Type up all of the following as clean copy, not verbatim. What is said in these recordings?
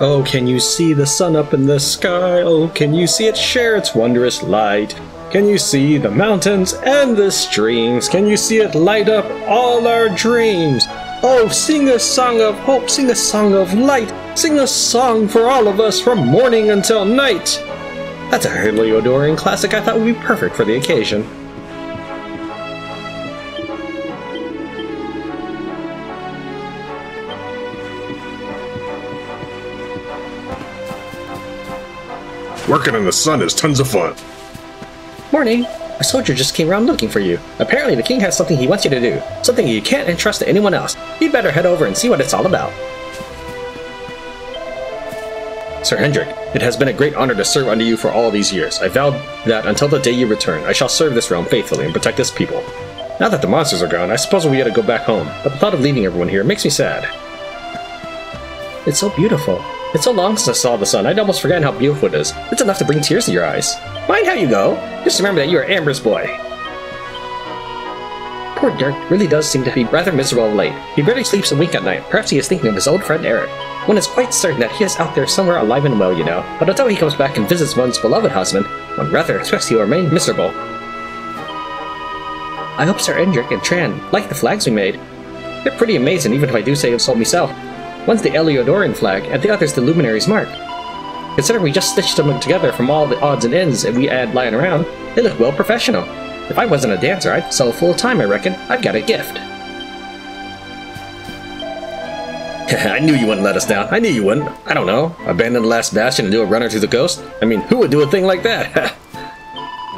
Oh, can you see the sun up in the sky? Oh, can you see it share its wondrous light? Can you see the mountains and the streams? Can you see it light up all our dreams? Oh, sing a song of hope, sing a song of light, sing a song for all of us from morning until night. That's a Heliodorian classic I thought would be perfect for the occasion. Working in the sun is tons of fun. Morning. A soldier just came around looking for you. Apparently the king has something he wants you to do. Something you can't entrust to anyone else. You'd better head over and see what it's all about. Sir Hendrik, it has been a great honor to serve under you for all these years. I vowed that until the day you return, I shall serve this realm faithfully and protect its people. Now that the monsters are gone, I suppose we ought to go back home, but the thought of leaving everyone here makes me sad. It's so beautiful. It's so long since I saw the sun, I'd almost forgotten how beautiful it is. It's enough to bring tears to your eyes. Mind how you go. Just remember that you are Amber's boy. Poor Dirk really does seem to be rather miserable of late. He barely sleeps a wink at night. Perhaps he is thinking of his old friend Eric. One is quite certain that he is out there somewhere alive and well, you know. But until he comes back and visits one's beloved husband, one rather expects he will remain miserable. I hope Sir Hendrik and Tran like the flags we made. They're pretty amazing, even if I do say so myself. One's the Heliodorian flag, and the other's the Luminary's mark. Considering we just stitched them together from all the odds and ends that we had lying around, they look well professional. If I wasn't a dancer, I'd sell full time, I reckon. I've got a gift. I knew you wouldn't let us down. I knew you wouldn't. I don't know. Abandon the Last Bastion and do a runner through the coast? I mean, who would do a thing like that?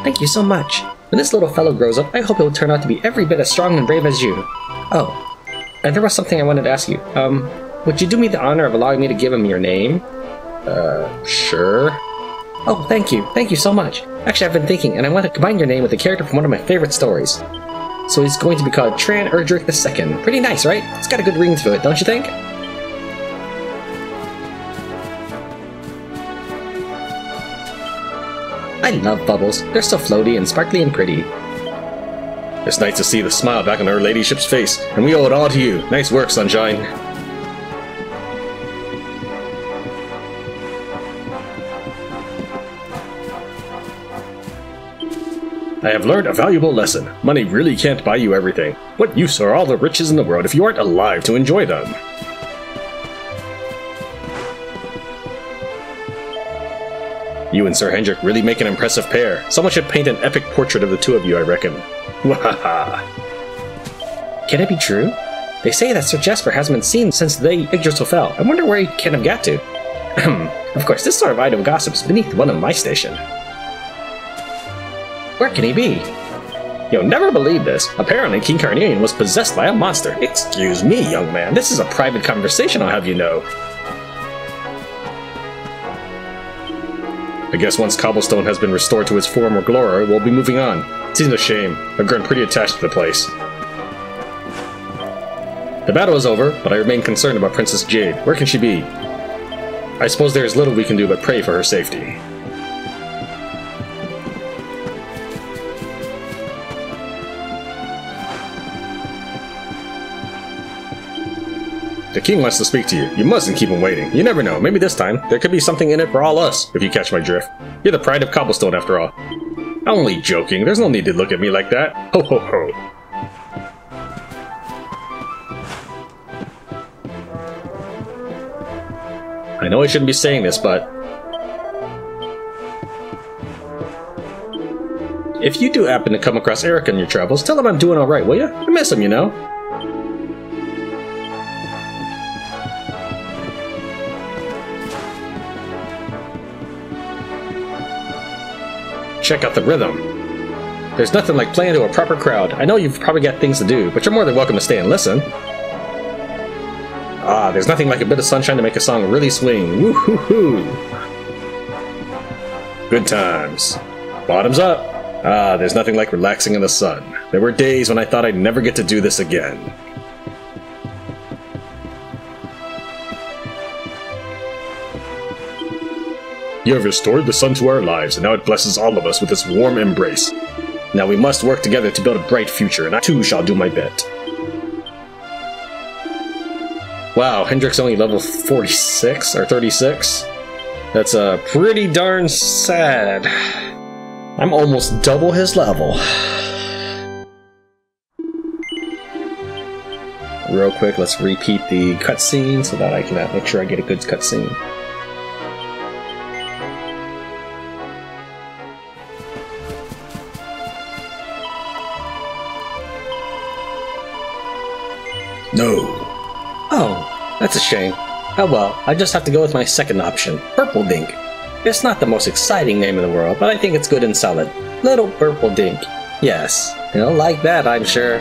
Thank you so much. When this little fellow grows up, I hope he'll turn out to be every bit as strong and brave as you. Oh, and there was something I wanted to ask you. Would you do me the honor of allowing me to give him your name? Sure. Oh, thank you. Thank you so much. Actually, I've been thinking, and I want to combine your name with a character from one of my favorite stories. So he's going to be called Tran Erdrick II. Pretty nice, right? It's got a good ring to it, don't you think? I love bubbles. They're so floaty and sparkly and pretty. It's nice to see the smile back on her ladyship's face, and we owe it all to you. Nice work, Sunshine. I have learned a valuable lesson. Money really can't buy you everything. What use are all the riches in the world if you aren't alive to enjoy them? You and Sir Hendrik really make an impressive pair. Someone should paint an epic portrait of the two of you, I reckon. Wahaha. Can it be true? They say that Sir Jasper hasn't been seen since the Yggdrasil fell. I wonder where he can have got to. Of course, this sort of idle gossip is beneath one of my station. Where can he be? You'll never believe this. Apparently, King Carnelian was possessed by a monster. Excuse me, young man. This is a private conversation, I'll have you know. I guess once Cobblestone has been restored to its former glory, we'll be moving on. It seems a shame. I've grown pretty attached to the place. The battle is over, but I remain concerned about Princess Jade. Where can she be? I suppose there is little we can do but pray for her safety. The king wants to speak to you. You mustn't keep him waiting. You never know. Maybe this time, there could be something in it for all us, if you catch my drift. You're the pride of Cobblestone, after all. Only joking. There's no need to look at me like that. Ho ho ho. I know I shouldn't be saying this, but... if you do happen to come across Eric in your travels, tell him I'm doing alright, will you? I miss him, you know. Check out the rhythm. There's nothing like playing to a proper crowd. I know you've probably got things to do, but you're more than welcome to stay and listen. Ah, there's nothing like a bit of sunshine to make a song really swing. Woo-hoo-hoo! Good times. Bottoms up. Ah, there's nothing like relaxing in the sun. There were days when I thought I'd never get to do this again. You have restored the sun to our lives, and now it blesses all of us with its warm embrace. Now we must work together to build a bright future, and I too shall do my bit. Wow, Hendrik's only level 46 or 36? That's pretty darn sad. I'm almost double his level. Real quick, let's repeat the cutscene so that I can make sure I get a good cutscene. No. Oh, that's a shame. Oh well, I just have to go with my second option, Purple Dink. It's not the most exciting name in the world, but I think it's good and solid. Little Purple Dink. Yes, you'll like that, I'm sure.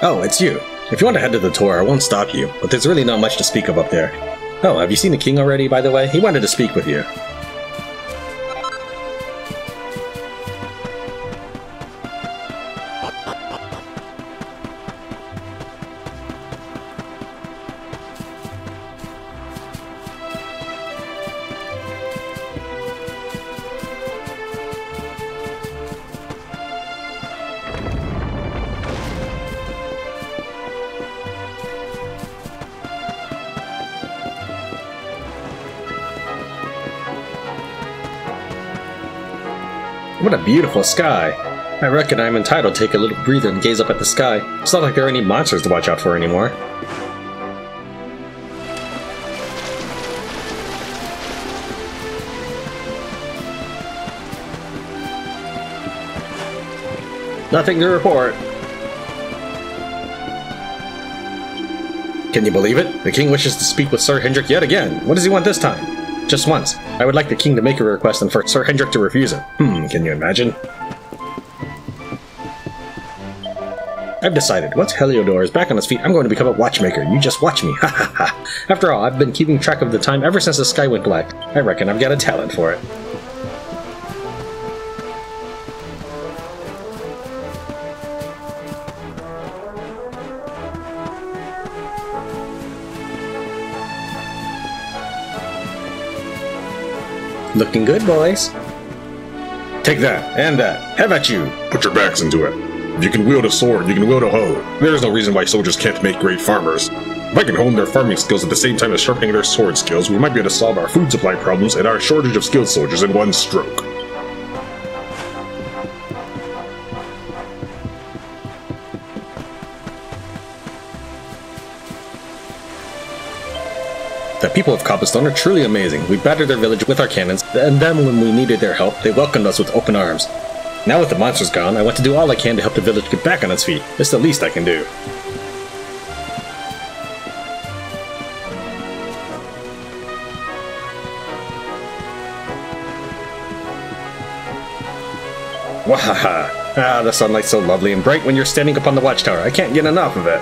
Oh, it's you. If you want to head to the tour, I won't stop you, but there's really not much to speak of up there. Oh, have you seen the king already, by the way? He wanted to speak with you. What a beautiful sky. I reckon I'm entitled to take a little breather and gaze up at the sky. It's not like there are any monsters to watch out for anymore. Nothing to report. Can you believe it? The king wishes to speak with Sir Hendrik yet again. What does he want this time? Just once. I would like the king to make a request and for Sir Hendrik to refuse it. Can you imagine? I've decided. Once Heliodor is back on his feet, I'm going to become a watchmaker. You just watch me. Ha ha ha. After all, I've been keeping track of the time ever since the sky went black. I reckon I've got a talent for it. Looking good, boys. Take that, and that. Have at you. Put your backs into it. If you can wield a sword, you can wield a hoe. There's no reason why soldiers can't make great farmers. If I can hone their farming skills at the same time as sharpening their sword skills, we might be able to solve our food supply problems and our shortage of skilled soldiers in one stroke. The people of Cobblestone are truly amazing. We battered their village with our cannons, and then when we needed their help, they welcomed us with open arms. Now with the monsters gone, I want to do all I can to help the village get back on its feet. It's the least I can do. Wahaha! Ah, the sunlight's so lovely and bright when you're standing up on the watchtower. I can't get enough of it.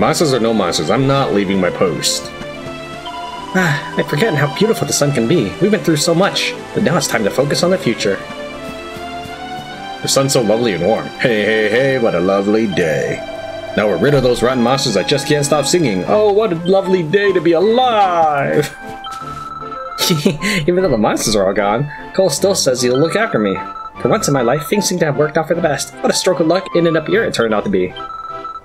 Monsters or no monsters, I'm not leaving my post. I forget how beautiful the sun can be. We've been through so much, but now it's time to focus on the future. The sun's so lovely and warm. Hey, hey, hey, what a lovely day. Now we're rid of those rotten monsters that just can't stop singing. Oh, what a lovely day to be alive! Even though the monsters are all gone, Cole still says he'll look after me. For once in my life, things seem to have worked out for the best. What a stroke of luck in and up here it turned out to be.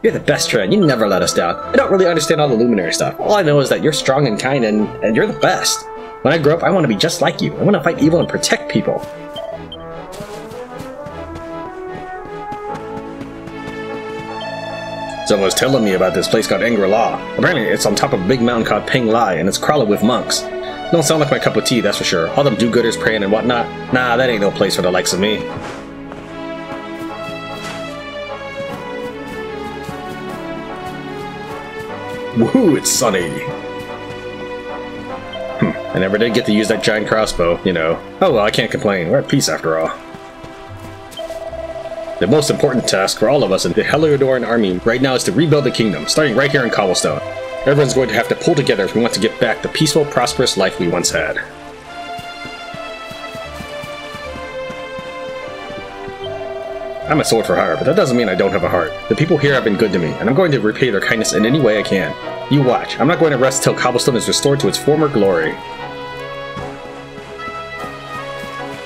You're the best, Tran. You never let us down. I don't really understand all the Luminary stuff. All I know is that you're strong and kind, and you're the best. When I grow up, I want to be just like you. I want to fight evil and protect people. Someone was telling me about this place called Angri-La. Apparently, it's on top of a big mountain called Pang Lai, and it's crawling with monks. Don't sound like my cup of tea, that's for sure. All them do-gooders praying and whatnot. Nah, that ain't no place for the likes of me. Woohoo, it's sunny! I never did get to use that giant crossbow, you know. Oh well, I can't complain. We're at peace after all. The most important task for all of us in the Heliodoran army right now is to rebuild the kingdom, starting right here in Cobblestone. Everyone's going to have to pull together if we want to get back the peaceful, prosperous life we once had. I'm a sword for hire, but that doesn't mean I don't have a heart. The people here have been good to me, and I'm going to repay their kindness in any way I can. You watch. I'm not going to rest till Cobblestone is restored to its former glory.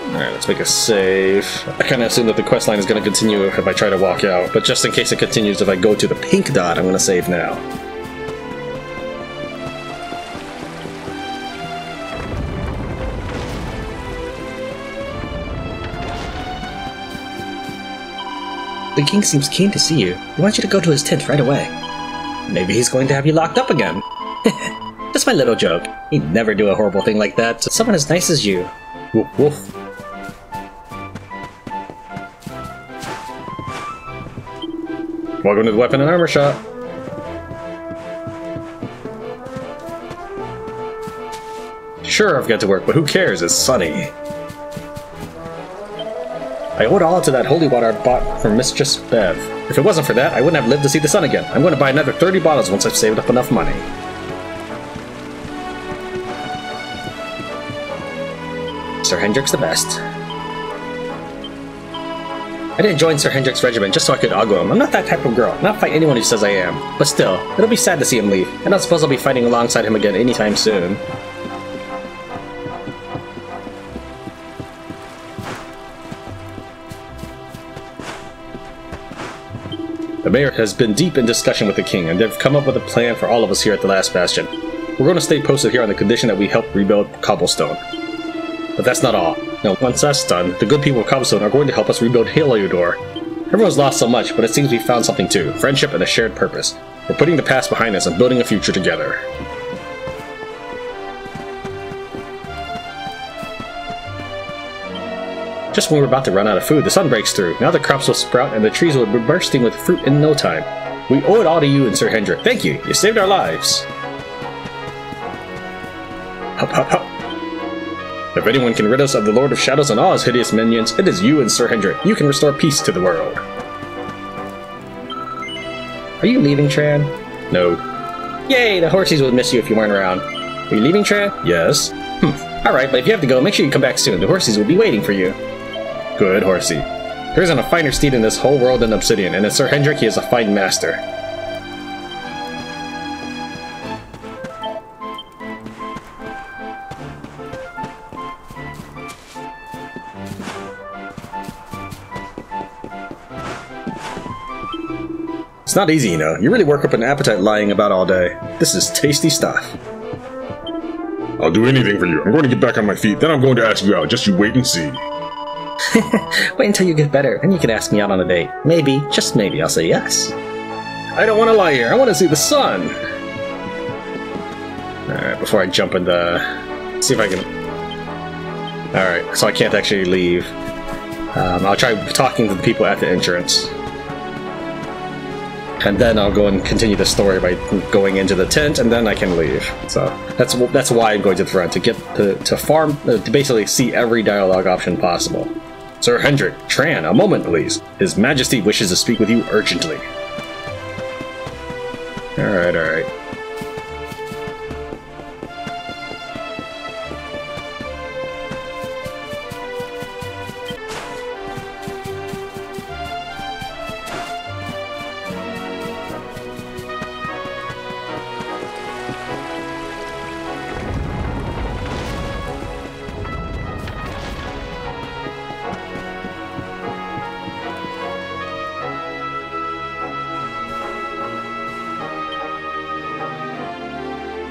Alright, let's make a save. I kind of assume that the questline is going to continue if I try to walk out, but just in case it continues if I go to the pink dot, I'm going to save now. The king seems keen to see you. He wants you to go to his tent right away. Maybe he's going to have you locked up again. Just my little joke. He'd never do a horrible thing like that to someone as nice as you. Woof woof. Welcome to the Weapon and Armor Shop. Sure, I've got to work, but who cares? It's sunny. I owe it all to that holy water I bought from Mistress Bev. If it wasn't for that, I wouldn't have lived to see the sun again. I'm going to buy another 30 bottles once I've saved up enough money. Sir Hendrik's the best. I didn't join Sir Hendrik's regiment just so I could ogle him. I'm not that type of girl. Not fight anyone who says I am. But still, it'll be sad to see him leave. I don't suppose I'll be fighting alongside him again anytime soon. The mayor has been deep in discussion with the king, and they've come up with a plan for all of us here at the Last Bastion. We're going to stay posted here on the condition that we help rebuild Cobblestone. But that's not all. Now, once that's done, the good people of Cobblestone are going to help us rebuild Heliodor. Everyone's lost so much, but it seems we found something too. Friendship and a shared purpose. We're putting the past behind us and building a future together. Just when we're about to run out of food, the sun breaks through. Now the crops will sprout and the trees will be bursting with fruit in no time. We owe it all to you and Sir Hendrik. Thank you. You saved our lives. Hup, hup, hup. If anyone can rid us of the Lord of Shadows and all his hideous minions, it is you and Sir Hendrik. You can restore peace to the world. Are you leaving, Tran? No. Yay, the horsies would miss you if you weren't around. Are you leaving, Tran? Yes. Alright, but if you have to go, make sure you come back soon. The horsies will be waiting for you. Good, horsey. There isn't a finer steed in this whole world than Obsidian, and in Sir Hendrik he is a fine master. It's not easy, you know. You really work up an appetite lying about all day. This is tasty stuff. I'll do anything for you. I'm going to get back on my feet, then I'm going to ask you out. Just you wait and see. Wait until you get better, and you can ask me out on a date. Maybe, just maybe, I'll say yes. I don't want to lie here. I want to see the sun. Alright, before I jump in the... see if I can... Alright, so I can't actually leave. I'll try talking to the people at the entrance. And then I'll go and continue the story by going into the tent, and then I can leave. So that's why I'm going to the front, to get to farm, to basically see every dialogue option possible. Sir Hendrik, Tran, a moment please. His Majesty wishes to speak with you urgently. Alright, alright.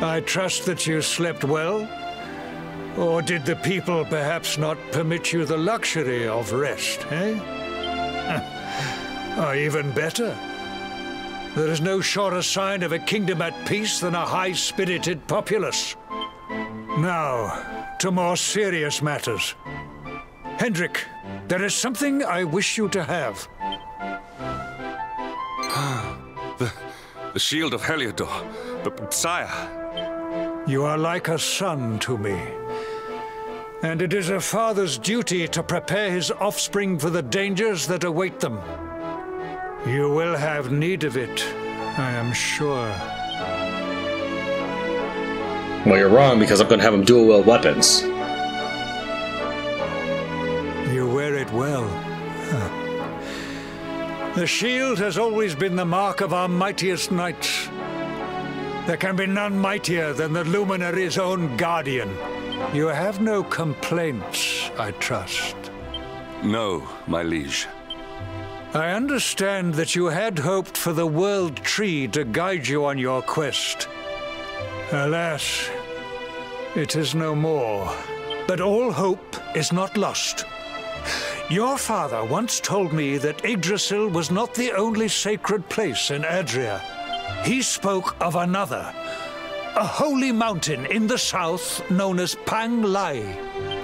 I trust that you slept well? Or did the people perhaps not permit you the luxury of rest, eh? Or even better, there is no surer sign of a kingdom at peace than a high-spirited populace. Now, to more serious matters. Hendrik, there is something I wish you to have. The Shield of Heliodor, but sire... You are like a son to me. And it is a father's duty to prepare his offspring for the dangers that await them. You will have need of it, I am sure. Well, you're wrong, because I'm going to have him dual-wield weapons. You wear it well. The shield has always been the mark of our mightiest knights. There can be none mightier than the Luminary's own guardian. You have no complaints, I trust. No, my liege. I understand that you had hoped for the World Tree to guide you on your quest. Alas, it is no more. But all hope is not lost. Your father once told me that Yggdrasil was not the only sacred place in Adria. He spoke of another, a holy mountain in the south known as Pang Lai.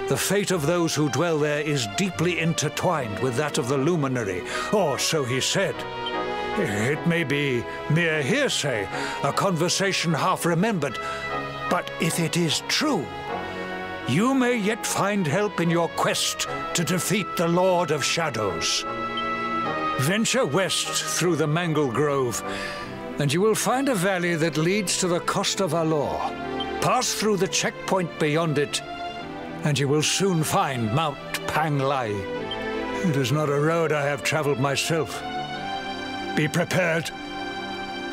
The fate of those who dwell there is deeply intertwined with that of the Luminary, or so he said. It may be mere hearsay, a conversation half remembered, but if it is true, you may yet find help in your quest to defeat the Lord of Shadows. Venture west through the Mangle Grove, and you will find a valley that leads to the Costa Valor. Pass through the checkpoint beyond it, and you will soon find Mount Pang Lai. It is not a road I have traveled myself. Be prepared,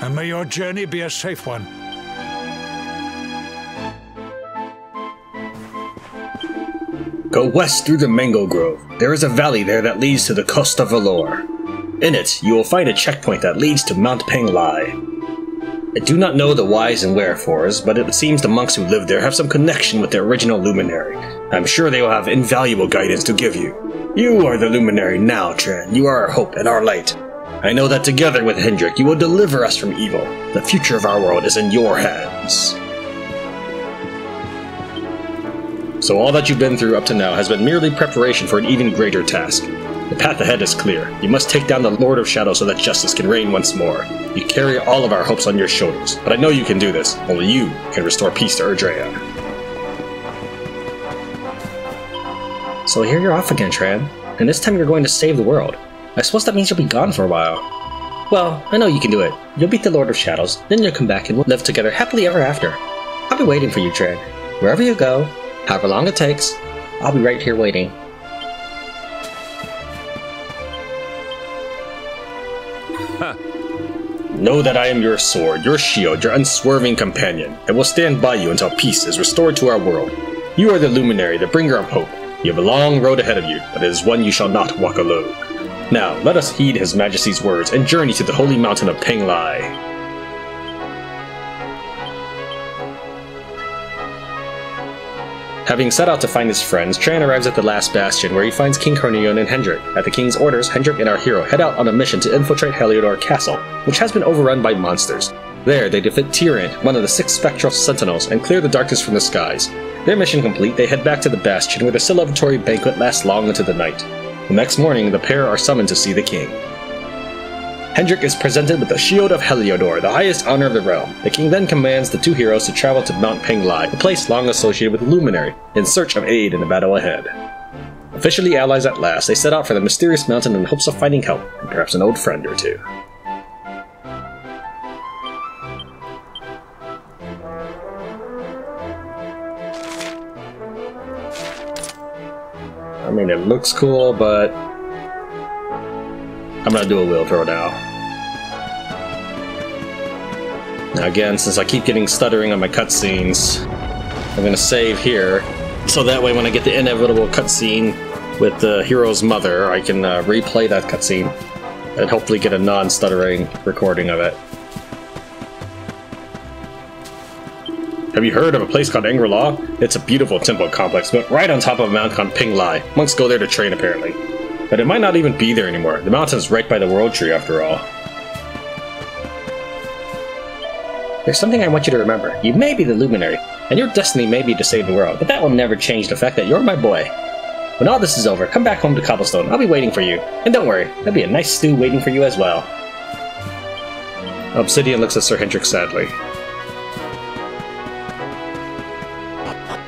and may your journey be a safe one. Go west through the Mango Grove. There is a valley there that leads to the Costa Valor. In it, you will find a checkpoint that leads to Mount Pang Lai. I do not know the whys and wherefores, but it seems the monks who live there have some connection with the original Luminary. I'm sure they will have invaluable guidance to give you. You are the Luminary now, Tran. You are our hope and our light. I know that together with Hendrik, you will deliver us from evil. The future of our world is in your hands. So all that you've been through up to now has been merely preparation for an even greater task. The path ahead is clear. You must take down the Lord of Shadow so that justice can reign once more. You carry all of our hopes on your shoulders, but I know you can do this. Only you can restore peace to Erdrea. So here you're off again, Tran. And this time you're going to save the world. I suppose that means you'll be gone for a while. Well, I know you can do it. You'll beat the Lord of Shadows, then you'll come back and we'll live together happily ever after. I'll be waiting for you, Tran. Wherever you go, however long it takes, I'll be right here waiting. Know that I am your sword, your shield, your unswerving companion, and will stand by you until peace is restored to our world. You are the Luminary, the bringer of hope. You have a long road ahead of you, but it is one you shall not walk alone. Now, let us heed His Majesty's words and journey to the holy mountain of Pang Lai. Having set out to find his friends, Tran arrives at the Last Bastion, where he finds King Carnelian and Hendrik. At the king's orders, Hendrik and our hero head out on a mission to infiltrate Heliodor Castle, which has been overrun by monsters. There, they defeat Tyriant, one of the 6 Spectral Sentinels, and clear the darkness from the skies. Their mission complete, they head back to the Bastion, where the celebratory banquet lasts long into the night. The next morning, the pair are summoned to see the king. Hendrik is presented with the Shield of Heliodor, the highest honor of the realm. The king then commands the 2 heroes to travel to Mount Pang Lai, a place long associated with the Luminary, in search of aid in the battle ahead. Officially allies at last, they set out for the mysterious mountain in hopes of finding help, and perhaps an old friend or two. I mean, it looks cool, but I'm gonna do a wheel throw now. Now again, since I keep getting stuttering on my cutscenes, I'm gonna save here, so that way when I get the inevitable cutscene with the hero's mother, I can replay that cutscene and hopefully get a non-stuttering recording of it. Have you heard of a place called Angri-La? It's a beautiful temple complex built right on top of a mountain called Pang Lai. Monks go there to train, apparently. But it might not even be there anymore. The mountain's right by the World Tree, after all. There's something I want you to remember. You may be the Luminary, and your destiny may be to save the world, but that will never change the fact that you're my boy. When all this is over, come back home to Cobblestone. I'll be waiting for you. And don't worry, there'll be a nice stew waiting for you as well. Obsidian looks at Sir Hendrik sadly.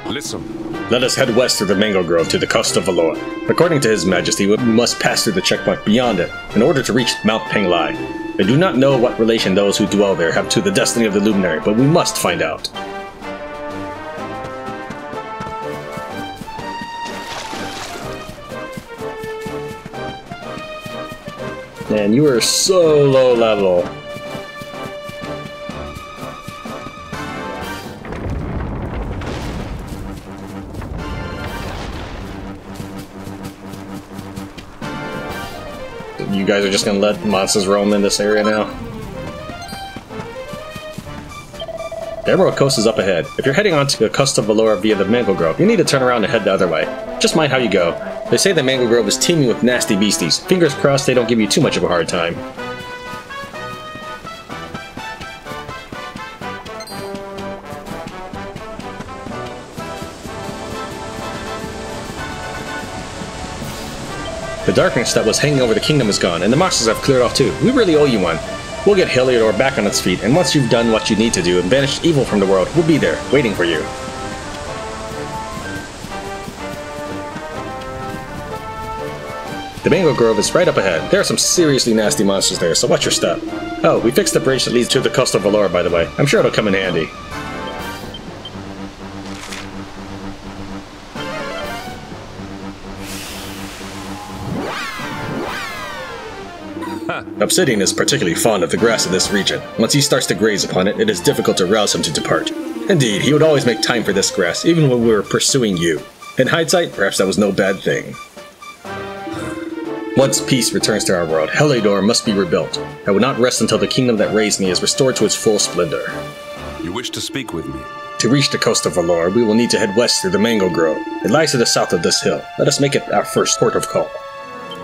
Listen. Let us head west through the Mango Grove to the Costa Valor. According to His Majesty, we must pass through the checkpoint beyond it in order to reach Mount Pang Lai. I do not know what relation those who dwell there have to the destiny of the Luminary, but we must find out. Man, you are so low level. You guys are just gonna let monsters roam in this area now? The Emerald Coast is up ahead. If you're heading onto the Coast of Valor via the Mango Grove, you need to turn around and head the other way. Just mind how you go. They say the Mango Grove is teeming with nasty beasties. Fingers crossed they don't give you too much of a hard time. The darkness that was hanging over the kingdom is gone, and the monsters have cleared off too. We really owe you one. We'll get Heliodor back on its feet, and once you've done what you need to do and banished evil from the world, we'll be there, waiting for you. The Mango Grove is right up ahead. There are some seriously nasty monsters there, so watch your step. Oh, we fixed the bridge that leads to the Coast of Valor, by the way. I'm sure it'll come in handy. Obsidian is particularly fond of the grass in this region. Once he starts to graze upon it, it is difficult to rouse him to depart. Indeed, he would always make time for this grass, even when we were pursuing you. In hindsight, perhaps that was no bad thing. Once peace returns to our world, Heliodor must be rebuilt. I will not rest until the kingdom that raised me is restored to its full splendor. You wish to speak with me? To reach the Coast of Valor, we will need to head west through the Mango Grove. It lies to the south of this hill. Let us make it our first port of call.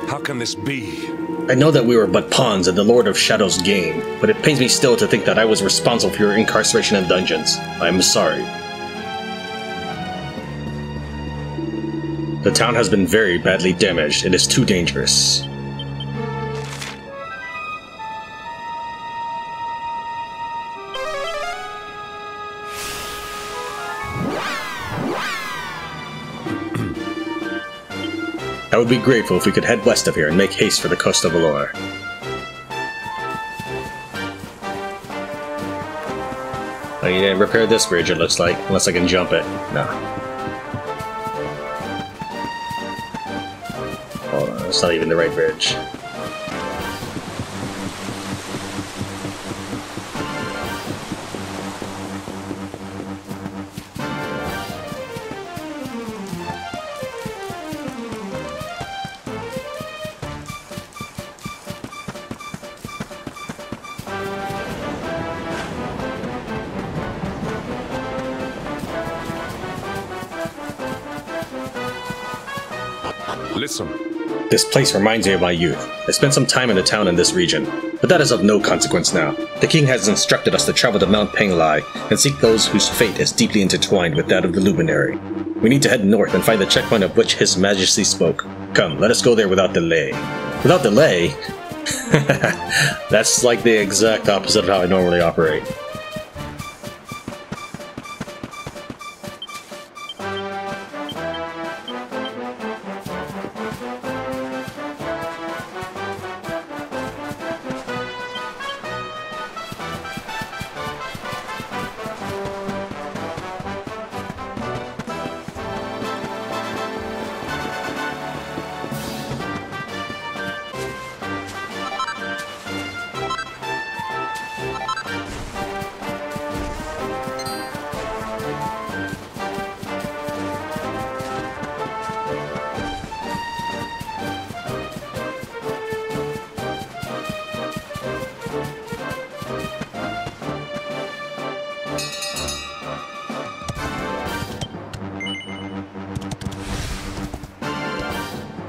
How can this be? I know that we were but pawns in the Lord of Shadow's game, but it pains me still to think that I was responsible for your incarceration in dungeons. I am sorry. The town has been very badly damaged. It is too dangerous. I would be grateful if we could head west of here and make haste for the Coast of Valor. I need to repair this bridge, it looks like, unless I can jump it. No. Hold on, it's not even the right bridge. Listen. This place reminds me of my youth. I spent some time in a town in this region, but that is of no consequence now. The king has instructed us to travel to Mount Pang Lai and seek those whose fate is deeply intertwined with that of the Luminary. We need to head north and find the checkpoint of which His Majesty spoke. Come, let us go there without delay. Without delay? That's like the exact opposite of how I normally operate.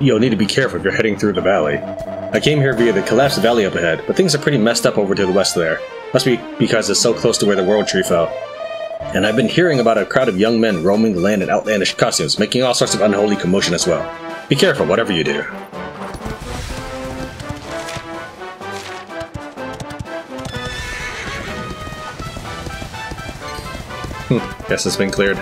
You'll need to be careful if you're heading through the valley. I came here via the collapsed valley up ahead, but things are pretty messed up over to the west there. Must be because it's so close to where the World Tree fell. And I've been hearing about a crowd of young men roaming the land in outlandish costumes, making all sorts of unholy commotion as well. Be careful, whatever you do. Guess it's been cleared.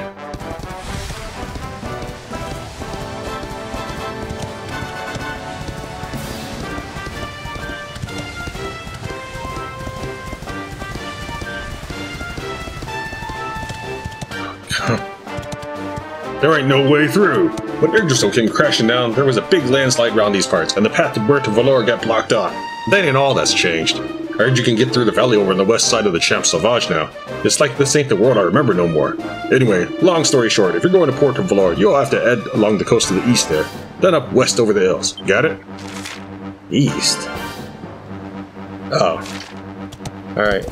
There ain't no way through. When Yggdrasil came crashing down, there was a big landslide around these parts, and the path to Puerto Valor got blocked off. That ain't all that's changed. I heard you can get through the valley over on the west side of the Champ Sauvage now. It's like this ain't the world I remember no more. Anyway, long story short, if you're going to Puerto Valor, you'll have to head along the coast to the east there, then up west over the hills. Got it? East? Oh. Alright.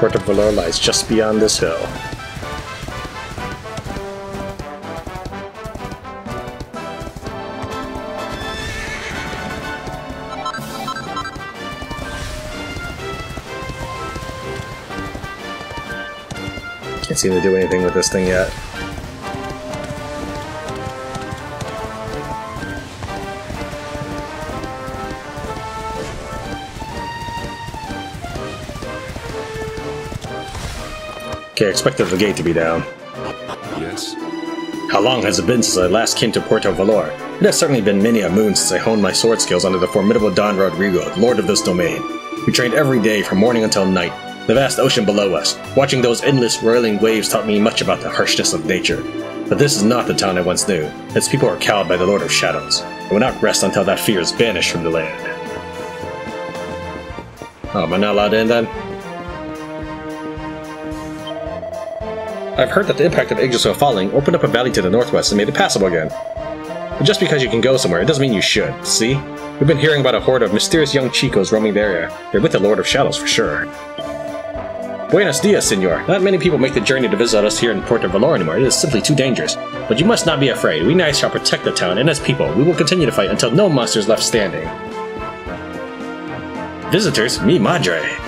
Puerto Valor lies just beyond this hill. Can't seem to do anything with this thing yet. Okay, I expected the gate to be down. Yes? How long has it been since I last came to Puerto Valor? It has certainly been many a moon since I honed my sword skills under the formidable Don Rodrigo, lord of this domain. We trained every day from morning until night, the vast ocean below us. Watching those endless roiling waves taught me much about the harshness of nature. But this is not the town I once knew. Its people are cowed by the Lord of Shadows. I will not rest until that fear is banished from the land. Oh, am I not allowed in then? I've heard that the impact of Yggdrasil falling opened up a valley to the northwest and made it passable again. But just because you can go somewhere, it doesn't mean you should, see? We've been hearing about a horde of mysterious young chicos roaming the area. They're with the Lord of Shadows for sure. Buenos dias, senor. Not many people make the journey to visit us here in Puerto Valor anymore. It is simply too dangerous. But you must not be afraid. We knights shall protect the town and its people. We will continue to fight until no monster is left standing. Visitors? Mi madre.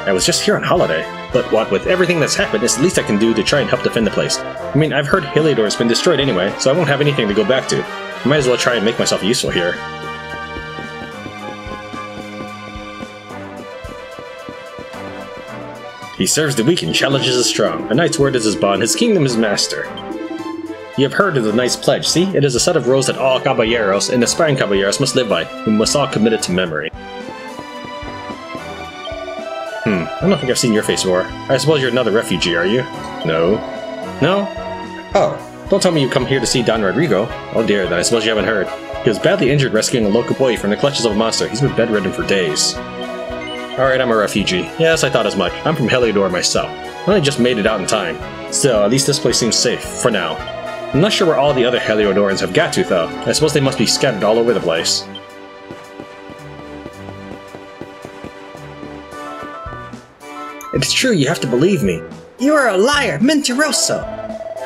I was just here on holiday, but what with everything that's happened, it's the least I can do to try and help defend the place. I mean, I've heard Heliodor has been destroyed anyway, so I won't have anything to go back to. I might as well try and make myself useful here. He serves the weak and challenges the strong. A knight's word is his bond, his kingdom his master. You have heard of the knight's pledge, see? It is a set of rules that all caballeros and aspiring caballeros must live by, and must all commit it to memory. I don't think I've seen your face before. I suppose you're another refugee, are you? No. No? Oh, don't tell me you come here to see Don Rodrigo. Oh dear, then I suppose you haven't heard. He was badly injured rescuing a local boy from the clutches of a monster. He's been bedridden for days. Alright, I'm a refugee. Yes, I thought as much. I'm from Heliodor myself. I only just made it out in time. Still, at least this place seems safe, for now. I'm not sure where all the other Heliodorans have got to, though. I suppose they must be scattered all over the place. It's true, you have to believe me. You are a liar, mentiroso!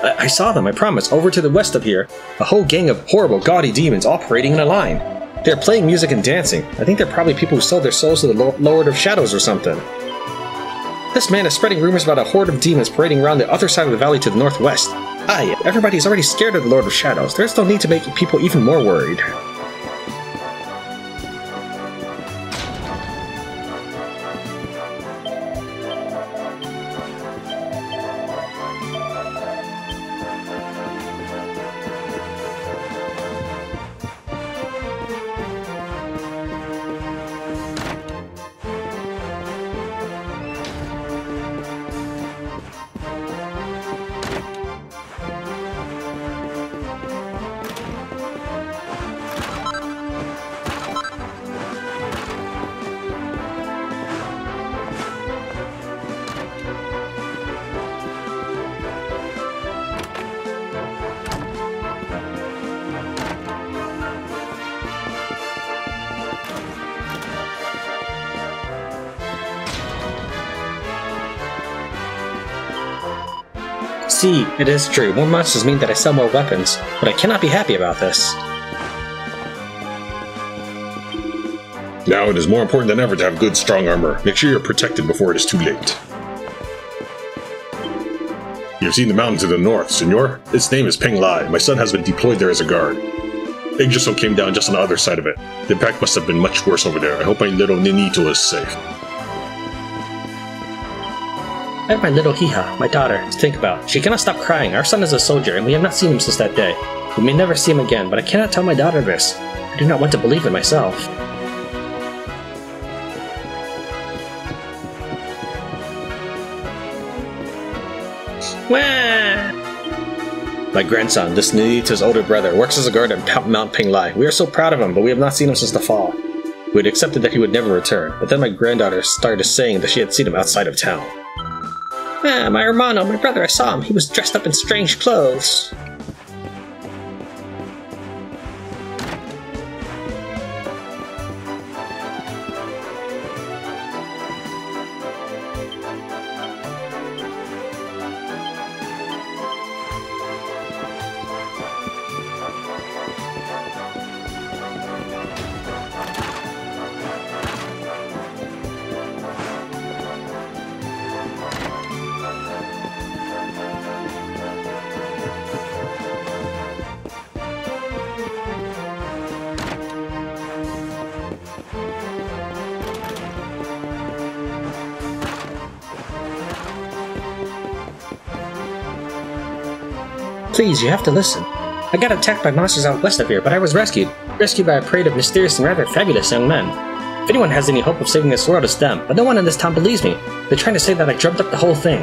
I saw them, I promise, over to the west of here. A whole gang of horrible, gaudy demons all parading in a line. They're playing music and dancing. I think they're probably people who sold their souls to the Lord of Shadows or something. This man is spreading rumors about a horde of demons parading around the other side of the valley to the northwest. Aye, everybody's already scared of the Lord of Shadows. There's no need to make people even more worried. See, it is true, more monsters mean that I sell more weapons, but I cannot be happy about this. Now it is more important than ever to have good, strong armor. Make sure you're protected before it is too late. You've seen the mountain to the north, senor? Its name is Pang Lai. My son has been deployed there as a guard. Yggdrasil came down just on the other side of it. The impact must have been much worse over there. I hope my little Ninito is safe. I have my little Hija, my daughter, to think about. She cannot stop crying. Our son is a soldier, and we have not seen him since that day. We may never see him again, but I cannot tell my daughter this. I do not want to believe it myself. Wah! My grandson, this Nidita's older brother, works as a guard at Mount Pang Lai. We are so proud of him, but we have not seen him since the fall. We had accepted that he would never return, but then my granddaughter started saying that she had seen him outside of town. Ah, my hermano, my brother, I saw him. He was dressed up in strange clothes. Please, you have to listen. I got attacked by monsters out west of here, but I was rescued. Rescued by a parade of mysterious and rather fabulous young men. If anyone has any hope of saving this world, it's them, but no one in this town believes me. They're trying to say that I dreamt up the whole thing.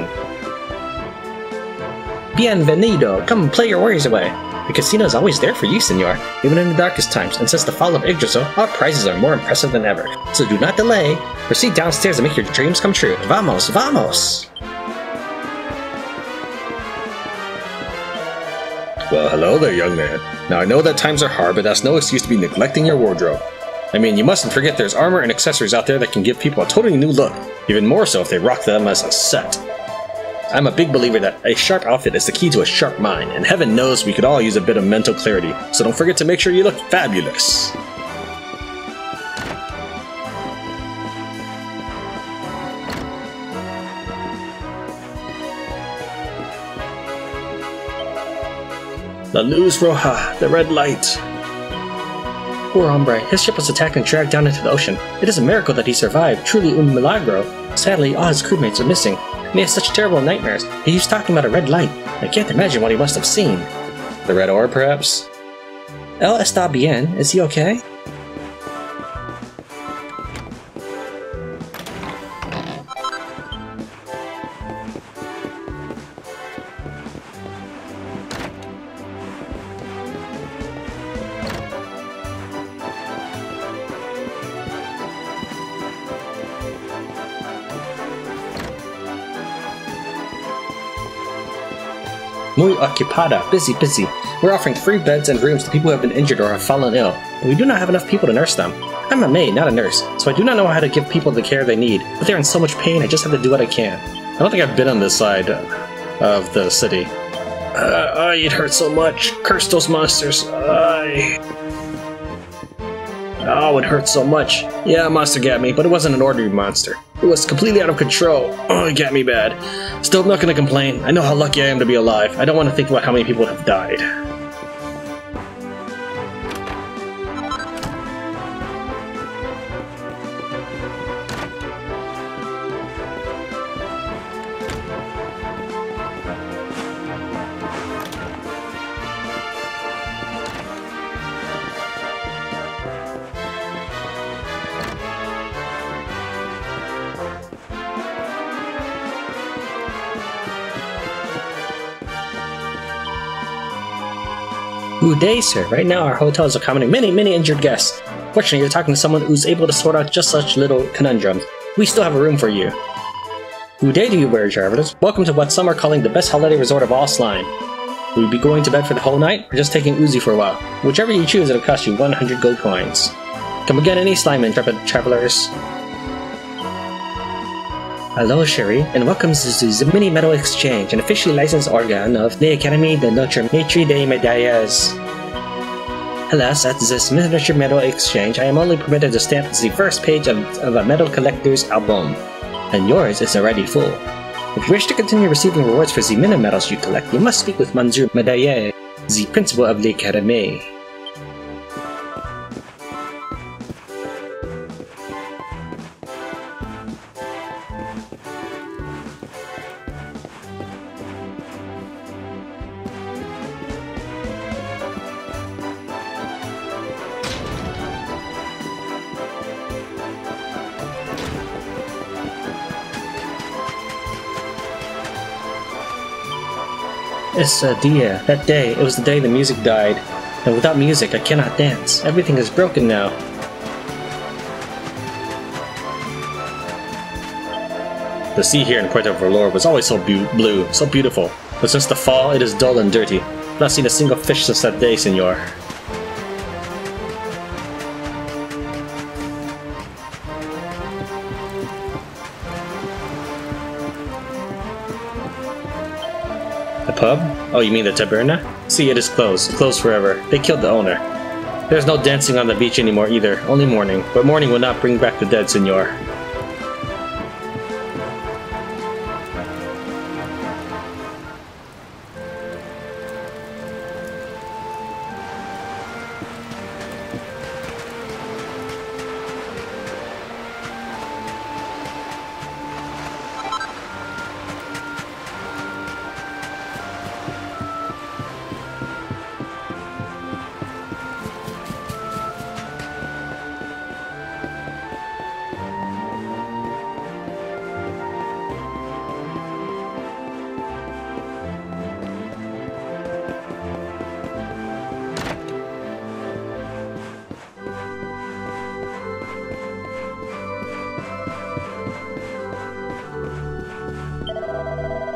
Bienvenido! Come play your worries away. The casino is always there for you, senor, even in the darkest times, and since the fall of Yggdrasil, our prizes are more impressive than ever. So do not delay. Proceed downstairs and make your dreams come true. Vamos, vamos! Well, hello there, young man. Now, I know that times are hard, but that's no excuse to be neglecting your wardrobe. I mean, you mustn't forget there's armor and accessories out there that can give people a totally new look, even more so if they rock them as a set. I'm a big believer that a sharp outfit is the key to a sharp mind, and heaven knows we could all use a bit of mental clarity, so don't forget to make sure you look fabulous. La Luz Roja, the red light. Poor hombre, his ship was attacked and dragged down into the ocean. It is a miracle that he survived, truly un milagro. Sadly, all his crewmates are missing, and he has such terrible nightmares. He keeps talking about a red light. I can't imagine what he must have seen. The red orb, perhaps? El está bien, is he okay? Muy ocupada, busy, busy. We're offering free beds and rooms to people who have been injured or have fallen ill, but we do not have enough people to nurse them. I'm a maid, not a nurse, so I do not know how to give people the care they need, but they're in so much pain I just have to do what I can. I don't think I've been on this side of the city. It hurts so much. Curse those monsters. Oh, it hurts so much. Yeah, a monster got me, but it wasn't an ordinary monster. It was completely out of control. Oh, it got me bad. Still, I'm not gonna complain. I know how lucky I am to be alive. I don't want to think about how many people have died. Good day, sir. Right now our hotel is accommodating many injured guests. Fortunately, you're talking to someone who's able to sort out just such little conundrums. We still have a room for you. Good day to you, voyage travelers. Welcome to what some are calling the best holiday resort of all Slime. Will you be going to bed for the whole night, or just taking Uzi for a while? Whichever you choose, it'll cost you 100 gold coins. Come again any Slime, intrepid travelers. Hello, Sherry, and welcome to the Mini Medal Exchange, an officially licensed organ of the Academy de Notre Maître des Médailles. Alas, at this miniature medal exchange, I am only permitted to stamp the first page of a medal collector's album, and yours is already full. If you wish to continue receiving rewards for the mini medals you collect, you must speak with Monsieur Medaille, the principal of the Academy. Ese dia. That day. It was the day the music died. And without music, I cannot dance. Everything is broken now. The sea here in Puerto Valor was always so blue, so beautiful. But since the fall, it is dull and dirty. I've not seen a single fish since that day, senor. The pub? Oh, you mean the taberna? See, it is closed. Closed forever. They killed the owner. There's no dancing on the beach anymore either. Only mourning. But mourning will not bring back the dead, senor.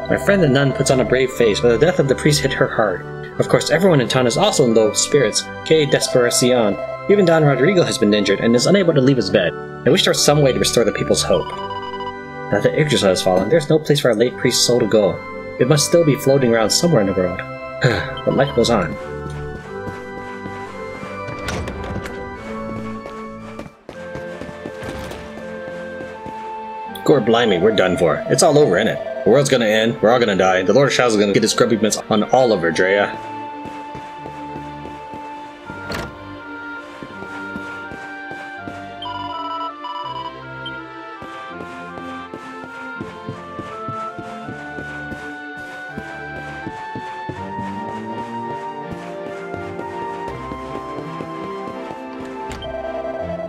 My friend the nun puts on a brave face, but the death of the priest hit her hard. Of course, everyone in town is also in low spirits. Que desesperacion. Even Don Rodrigo has been injured and is unable to leave his bed. I wish there was some way to restore the people's hope. Now that Yggdrasil has fallen, there's no place for our late priest's soul to go. It must still be floating around somewhere in the world. But life goes on. Gore blimey, we're done for. It's all over, innit? The world's gonna end, we're all gonna die, the Lord of Shadows is gonna get his grubby mitts on all of Drea.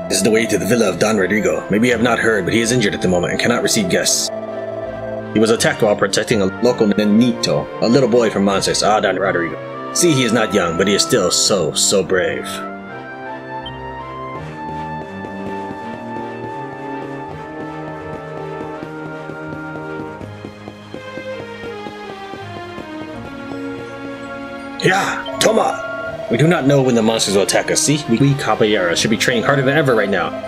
This is the way to the villa of Don Rodrigo. Maybe you have not heard, but he is injured at the moment and cannot receive guests. He was attacked while protecting a local Nenito, a little boy from monsters. Ah, Don Rodrigo. See, he is not young, but he is still so brave. Yeah, Toma! We do not know when the monsters will attack us, see? We caballeros should be training harder than ever right now.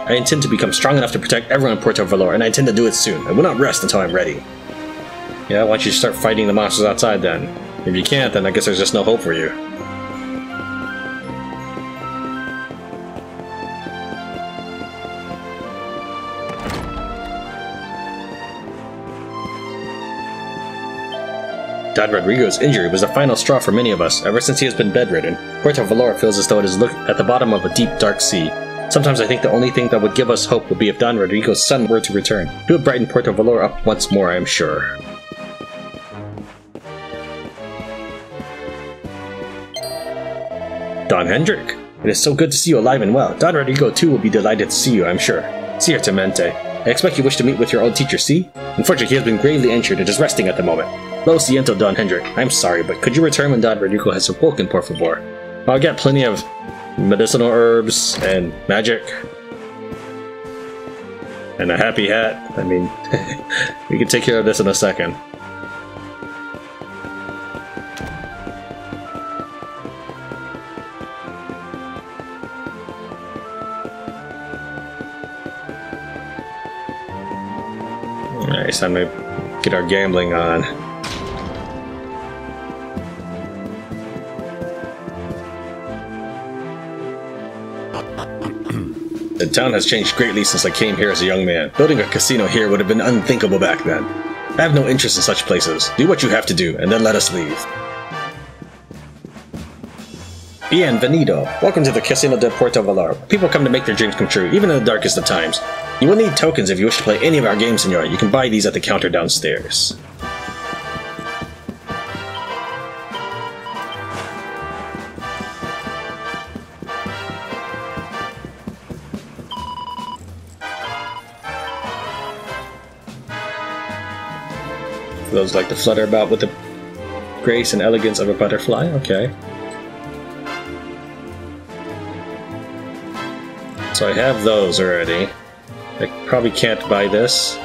I intend to become strong enough to protect everyone in Puerto Valor, and I intend to do it soon. I will not rest until I'm ready. Yeah, why don't you start fighting the monsters outside then? If you can't, then I guess there's just no hope for you. Don Rodrigo's injury was the final straw for many of us. Ever since he has been bedridden, Puerto Valor feels as though it is at the bottom of a deep, dark sea. Sometimes I think the only thing that would give us hope would be if Don Rodrigo's son were to return. He would brighten Puerto Valor up once more, I am sure. Don Hendrik! It is so good to see you alive and well. Don Rodrigo too will be delighted to see you, I'm sure. Ciertamente. I expect you wish to meet with your old teacher, see? Unfortunately, he has been gravely injured and is resting at the moment. Lo siento, Don Hendrik. I'm sorry, but could you return when Don Rodrigo has awoken, por favor? I'll get plenty of medicinal herbs and magic. And a happy hat. I mean, we can take care of this in a second. Alright, it's time to get our gambling on. The town has changed greatly since I came here as a young man. Building a casino here would have been unthinkable back then. I have no interest in such places. Do what you have to do, and then let us leave. Bienvenido. Welcome to the Casino de Puerto Valor. People come to make their dreams come true, even in the darkest of times. You will need tokens if you wish to play any of our games, senor. You can buy these at the counter downstairs. Those like to flutter about with the grace and elegance of a butterfly. Okay. So I have those already. I probably can't buy this.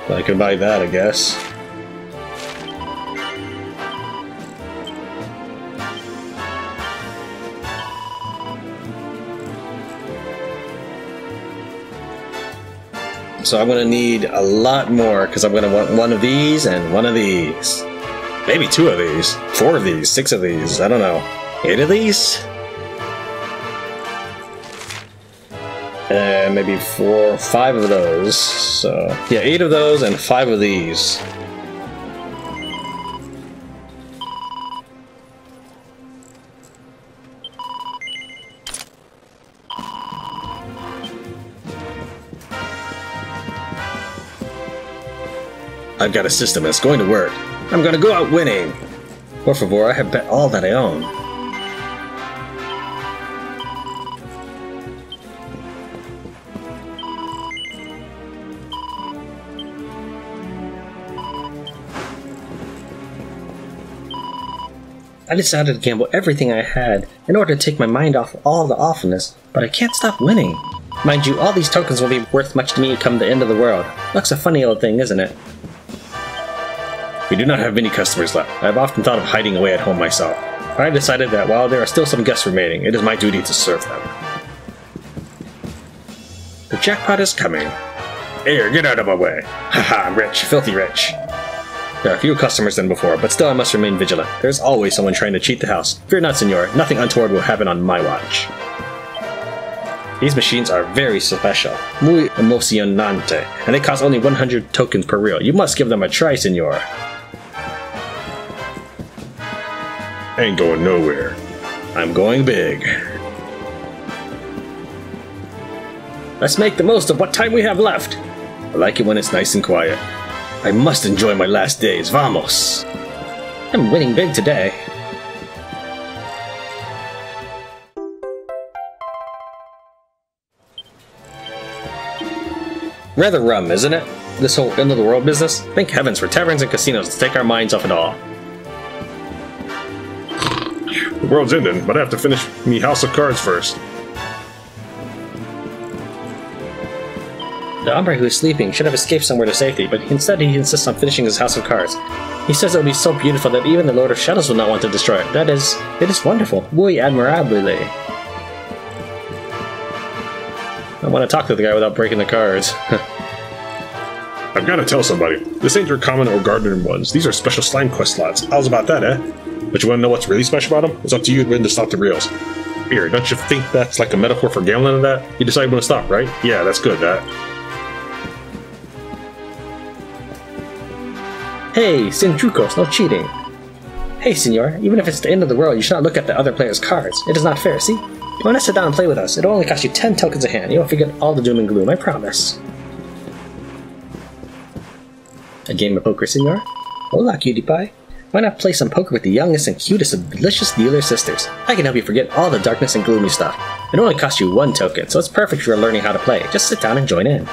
But I can buy that, I guess. So I'm gonna need a lot more because I'm gonna want one of these and one of these. Maybe 2 of these, 4 of these, 6 of these, I don't know. 8 of these? And maybe 4, 5 of those. So yeah, 8 of those and 5 of these. I've got a system that's going to work. I'm going to go out winning. Por favor, I have bet all that I own. I decided to gamble everything I had in order to take my mind off all the awfulness, but I can't stop winning. Mind you, all these tokens will be worth much to me come the end of the world. Looks a funny old thing, isn't it? We do not have many customers left. I have often thought of hiding away at home myself. But I decided that while there are still some guests remaining, it is my duty to serve them. The jackpot is coming. Here, get out of my way. Haha, I'm rich, filthy rich. There are fewer customers than before, but still I must remain vigilant. There's always someone trying to cheat the house. Fear not, senor. Nothing untoward will happen on my watch. These machines are very special, muy emocionante, and they cost only 100 tokens per reel. You must give them a try, senor. Ain't going nowhere. I'm going big. Let's make the most of what time we have left. I like it when it's nice and quiet. I must enjoy my last days. Vamos! I'm winning big today. Rather rum, isn't it? This whole end-of-the-world business? Thank heavens for taverns and casinos to take our minds off it all. The world's ending, but I have to finish me House of Cards first. The hombre who is sleeping should have escaped somewhere to safety, but instead he insists on finishing his House of Cards. He says it will be so beautiful that even the Lord of Shadows will not want to destroy it. It is wonderful. Muy admirable. I want to talk to the guy without breaking the cards. I've got to tell somebody. This ain't your common or garden ones. These are special slime quest slots. How's about that, eh? But you want to know what's really special about them? It's up to you when to stop the reels. Here, don't you think that's like a metaphor for gambling and that? You decide when to stop, right? Yeah, that's good, that. Hey, sin trucos, no cheating. Hey, senor, even if it's the end of the world, you should not look at the other player's cards. It is not fair, see? You want to sit down and play with us. It'll only cost you 10 tokens a hand. You won't forget all the doom and gloom, I promise. A game of poker, senor? Hola, cutie pie. Why not play some poker with the youngest and cutest of delicious dealer sisters? I can help you forget all the darkness and gloomy stuff. It only costs you 1 token, so it's perfect for learning how to play. Just sit down and join in.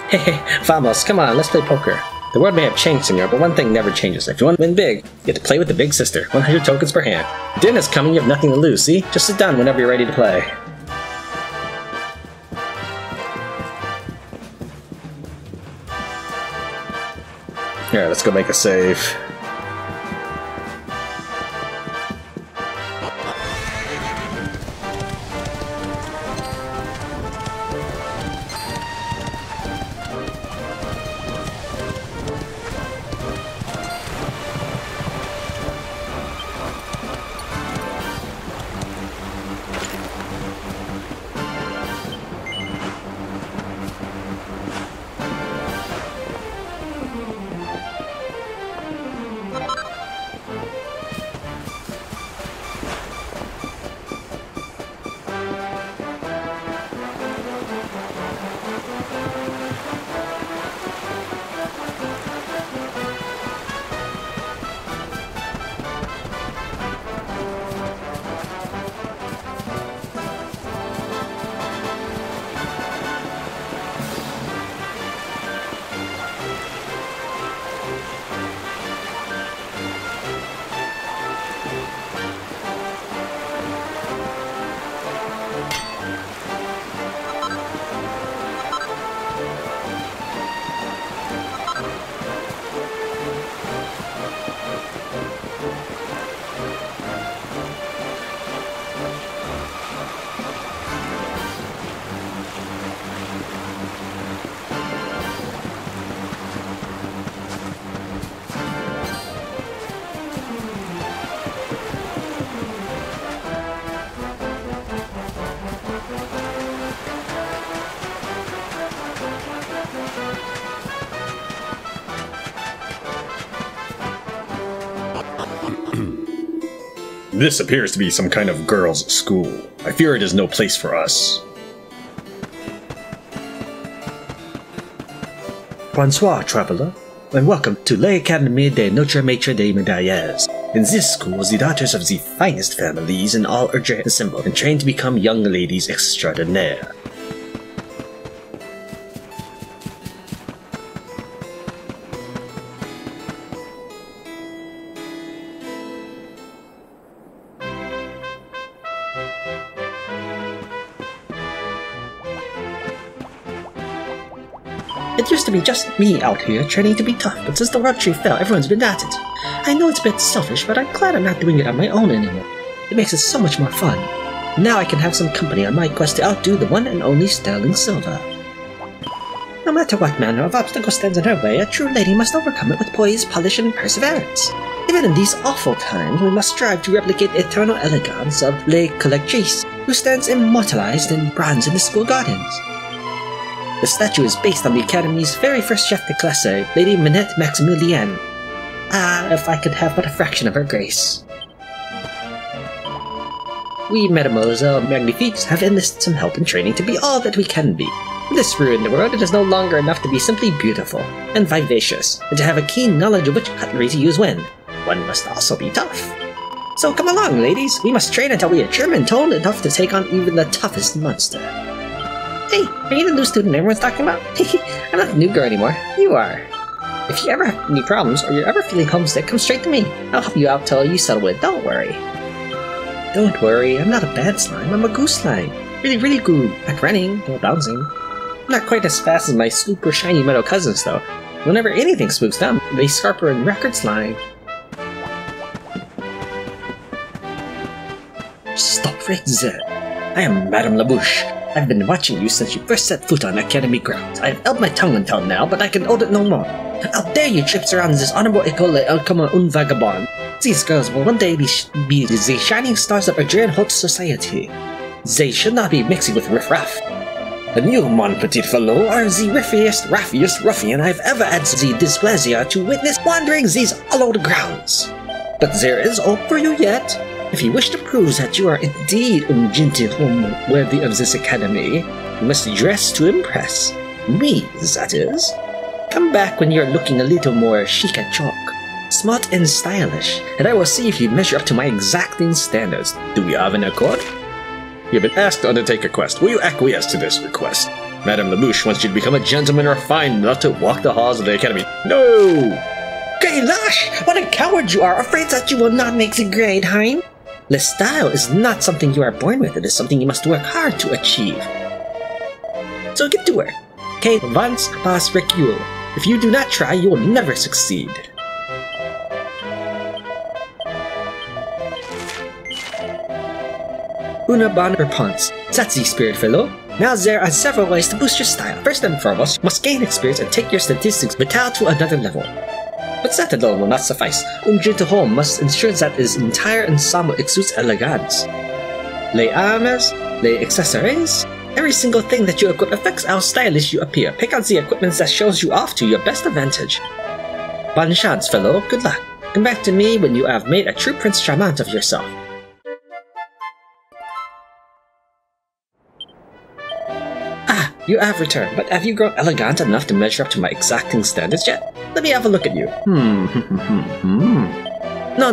Hey, vamos, come on, let's play poker. The world may have changed, senor, but one thing never changes. If you want to win big, you have to play with the big sister. 100 tokens per hand. Dinner's coming, you have nothing to lose, see? Just sit down whenever you're ready to play. Here, let's go make a save. This appears to be some kind of girls' school. I fear it is no place for us. Bonsoir, traveler, and welcome to l'Académie de Notre Maître des Médailles. In this school, the daughters of the finest families in all are assembled and trained to become young ladies extraordinaire. It used to be just me out here training to be tough, but since the world tree fell, everyone's been at it. I know it's a bit selfish, but I'm glad I'm not doing it on my own anymore. It makes it so much more fun. Now I can have some company on my quest to outdo the one and only Sterling Silver. No matter what manner of obstacle stands in her way, a true lady must overcome it with poise, polish, and perseverance. Even in these awful times, we must strive to replicate the eternal elegance of La Collectrice, who stands immortalized in bronze in the school gardens. The statue is based on the Academy's very first chef de classe, Lady Minette Maximilienne. Ah, if I could have but a fraction of her grace. We, Mademoiselle Magnifiques, have enlisted some help in training to be all that we can be. In this ruined world, it is no longer enough to be simply beautiful and vivacious, and to have a keen knowledge of which cutlery to use when. One must also be tough. So come along, ladies, we must train until we are trim and toned enough to take on even the toughest monster. Hey, are you the new student everyone's talking about? I'm not the new girl anymore. You are. If you ever have any problems or you're ever feeling homesick, come straight to me. I'll help you out till you settle it. Don't worry. Don't worry, I'm not a bad slime. I'm a goose slime. Really good at running or bouncing. I'm not quite as fast as my super shiny metal cousins, though. Whenever anything spooks them, they scarper and record slime. Stop right there. I am Madame Labouche. I've been watching you since you first set foot on Academy grounds. I have held my tongue until now, but I can hold it no more. How dare you trips around this honorable école comme un vagabond? These girls will one day be the shining stars of Adrian Haute society. They should not be mixing with riffraff. And you, mon petit fellow, are the raffiest ruffian I've ever had the displeasure to witness wandering these hallowed grounds. But there is hope for you yet. If you wish to prove that you are indeed un gentilhomme worthy of this academy, you must dress to impress. Me, that is. Come back when you're looking a little more chic at chalk, smart and stylish, and I will see if you measure up to my exacting standards. Do we have an accord? You have been asked to undertake a quest. Will you acquiesce to this request? Madame Labouche wants you to become a gentleman refined enough to walk the halls of the academy. No! Kailash! What a coward you are! Afraid that you will not make the grade, hein? Le style is not something you are born with, it is something you must work hard to achieve. So get to work. Que avance pas recule. If you do not try, you will never succeed. Una bonne réponse. That's the spirit, fellow. Now there are several ways to boost your style. First and foremost, you must gain experience and take your statistics vital to another level. But that alone will not suffice. Un gentilhomme must ensure that his entire ensemble exudes elegance. Les armes, les accessories, every single thing that you equip affects how stylish you appear. Pick out the equipment that shows you off to your best advantage. Bonne chance, fellow. Good luck. Come back to me when you have made a true Prince Charmant of yourself. Ah, you have returned, but have you grown elegant enough to measure up to my exacting standards yet? Let me have a look at you. No,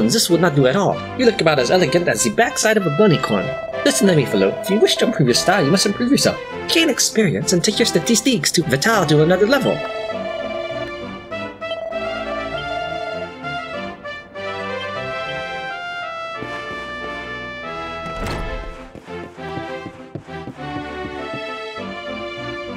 this would not do at all. You look about as elegant as the backside of a bunnycorn. Listen to me, fellow. If you wish to improve your style, you must improve yourself. Gain experience and take your statistics to vital to another level.